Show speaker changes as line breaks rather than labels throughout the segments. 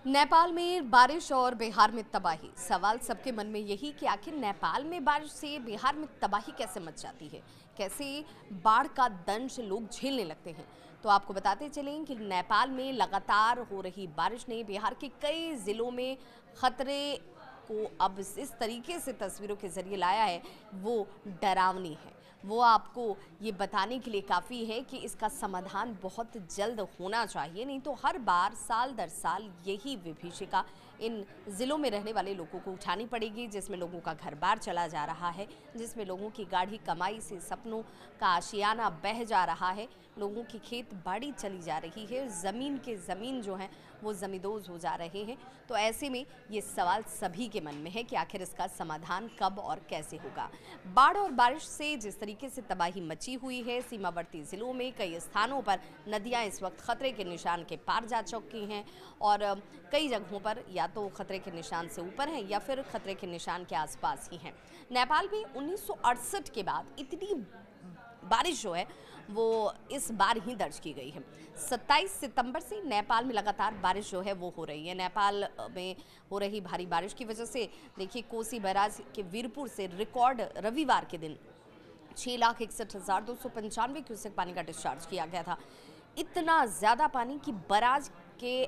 नेपाल में बारिश और बिहार में तबाही। सवाल सबके मन में यही कि आखिर नेपाल में बारिश से बिहार में तबाही कैसे मच जाती है, कैसे बाढ़ का दंश लोग झेलने लगते हैं। तो आपको बताते चलें कि नेपाल में लगातार हो रही बारिश ने बिहार के कई जिलों में खतरे को अब इस तरीके से तस्वीरों के जरिए लाया है, वो डरावनी है। वो आपको ये बताने के लिए काफ़ी है कि इसका समाधान बहुत जल्द होना चाहिए, नहीं तो हर बार साल दर साल यही विभीषिका इन ज़िलों में रहने वाले लोगों को उठानी पड़ेगी, जिसमें लोगों का घर बार चला जा रहा है, जिसमें लोगों की गाढ़ी कमाई से सपनों का आशियाना बह जा रहा है, लोगों की खेत बाड़ी चली जा रही है, ज़मीन के ज़मीन जो हैं वो ज़मींदोज़ हो जा रहे हैं। तो ऐसे में ये सवाल सभी के मन में है कि आखिर इसका समाधान कब और कैसे होगा। बाढ़ और बारिश से जिस तरीके से तबाही मची हुई है, सीमावर्ती जिलों में कई स्थानों पर नदियां इस वक्त खतरे के निशान के पार जा चुकी हैं और कई जगहों पर या तो खतरे के निशान से ऊपर हैं या फिर खतरे के निशान के आसपास ही हैं। नेपाल में 1968 के बाद इतनी बारिश जो है वो इस बार ही दर्ज की गई है। 27 सितंबर से नेपाल में लगातार बारिश जो है वो हो रही है। नेपाल में हो रही भारी बारिश की वजह से देखिए, कोसी बैराज के वीरपुर से रिकॉर्ड रविवार के दिन 6,61,295 क्यूसेक पानी का डिस्चार्ज किया गया था। इतना ज़्यादा पानी कि बराज के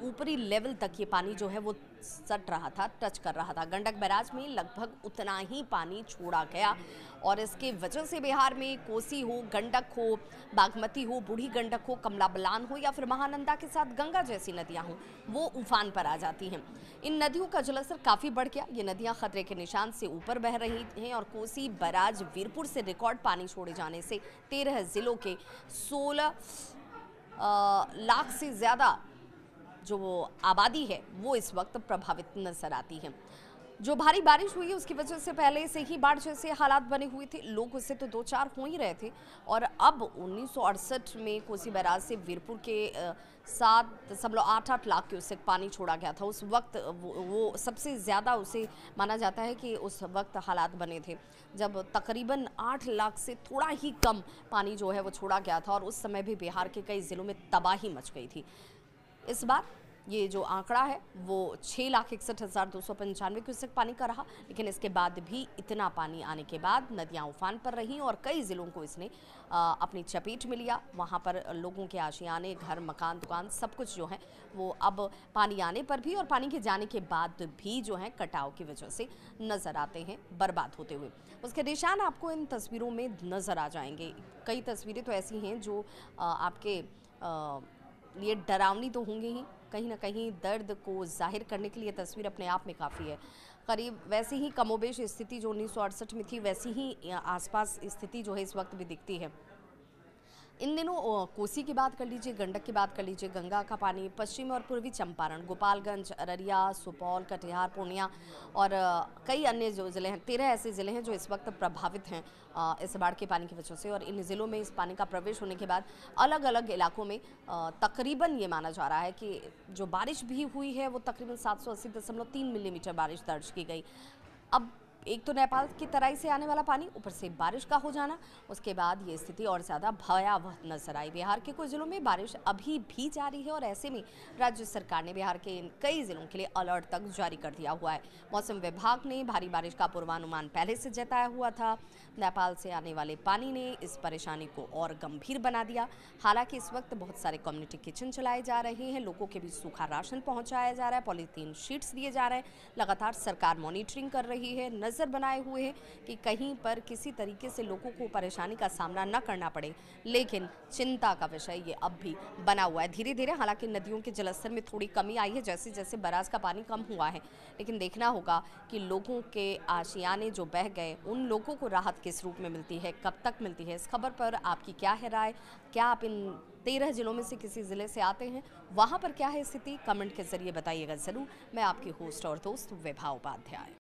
ऊपरी लेवल तक ये पानी जो है वो सट रहा था, टच कर रहा था। गंडक बैराज में लगभग उतना ही पानी छोड़ा गया और इसके वजह से बिहार में कोसी हो, गंडक हो, बागमती हो, बूढ़ी गंडक हो, कमला बलान हो या फिर महानंदा के साथ गंगा जैसी नदियां हों, वो उफान पर आ जाती हैं। इन नदियों का जलस्तर काफ़ी बढ़ गया। ये नदियां खतरे के निशान से ऊपर बह रही हैं और कोसी बैराज वीरपुर से रिकॉर्ड पानी छोड़े जाने से 13 जिलों के 16 लाख से ज़्यादा जो आबादी है वो इस वक्त प्रभावित नजर आती है। जो भारी बारिश हुई है उसकी वजह से पहले से ही बाढ़ जैसे हालात बने हुए थे, लोग उससे तो दो चार हो ही रहे थे। और अब 1968 में कोसी बैराज से वीरपुर के 7.88 लाख क्यूसेक पानी छोड़ा गया था। उस वक्त वो सबसे ज़्यादा उसे माना जाता है कि उस वक्त हालात बने थे जब तकरीबन 8 लाख से थोड़ा ही कम पानी जो है वो छोड़ा गया था और उस समय भी बिहार के कई ज़िलों में तबाही मच गई थी। इस बार ये जो आंकड़ा है वो 6,61,295 क्यूसेक पानी का रहा, लेकिन इसके बाद भी इतना पानी आने के बाद नदियां उफान पर रहीं और कई ज़िलों को इसने अपनी चपेट में लिया। वहां पर लोगों के आशियाने, घर, मकान, दुकान सब कुछ जो है वो अब पानी आने पर भी और पानी के जाने के बाद भी जो है कटाव की वजह से नज़र आते हैं बर्बाद होते हुए। उसके निशान आपको इन तस्वीरों में नज़र आ जाएंगे। कई तस्वीरें तो ऐसी हैं जो आपके लिए डरावनी तो होंगी ही, कहीं ना कहीं दर्द को जाहिर करने के लिए तस्वीर अपने आप में काफ़ी है। करीब वैसी ही कमोबेश स्थिति जो 1968 में थी वैसी ही आसपास स्थिति जो है इस वक्त भी दिखती है। इन दिनों कोसी की बात कर लीजिए, गंडक की बात कर लीजिए, गंगा का पानी पश्चिमी और पूर्वी चंपारण, गोपालगंज, अररिया, सुपौल, कटिहार, पूर्णिया और कई अन्य जो ज़िले हैं, 13 ऐसे ज़िले हैं जो इस वक्त प्रभावित हैं इस बाढ़ के पानी की वजह से। और इन ज़िलों में इस पानी का प्रवेश होने के बाद अलग अलग इलाकों में तकरीबन ये माना जा रहा है कि जो बारिश भी हुई है वो तकरीबन 780.3 मिलीमीटर बारिश दर्ज की गई। अब एक तो नेपाल की तराई से आने वाला पानी, ऊपर से बारिश का हो जाना, उसके बाद ये स्थिति और ज़्यादा भयावह नजर आई। बिहार के कुछ जिलों में बारिश अभी भी जारी है और ऐसे में राज्य सरकार ने बिहार के इन कई जिलों के लिए अलर्ट तक जारी कर दिया हुआ है। मौसम विभाग ने भारी बारिश का पूर्वानुमान पहले से जताया हुआ था। नेपाल से आने वाले पानी ने इस परेशानी को और गंभीर बना दिया। हालांकि इस वक्त बहुत सारे कम्युनिटी किचन चलाए जा रहे हैं, लोगों के बीच सूखा राशन पहुंचाया जा रहा है, पॉलीथीन शीट्स दिए जा रहे हैं। लगातार सरकार मॉनिटरिंग कर रही है, नज़र बनाए हुए हैं कि कहीं पर किसी तरीके से लोगों को परेशानी का सामना न करना पड़े। लेकिन चिंता का विषय ये अब भी बना हुआ है। धीरे धीरे हालांकि नदियों के जलस्तर में थोड़ी कमी आई है जैसे जैसे बराज का पानी कम हुआ है, लेकिन देखना होगा कि लोगों के आशियाने जो बह गए उन लोगों को राहत किस रूप में मिलती है, कब तक मिलती है। इस खबर पर आपकी क्या है राय? क्या आप इन 13 जिलों में से किसी ज़िले से आते हैं? वहाँ पर क्या है स्थिति? कमेंट के जरिए बताइएगा ज़रूर। मैं आपकी होस्ट और दोस्त विभा उपाध्याय।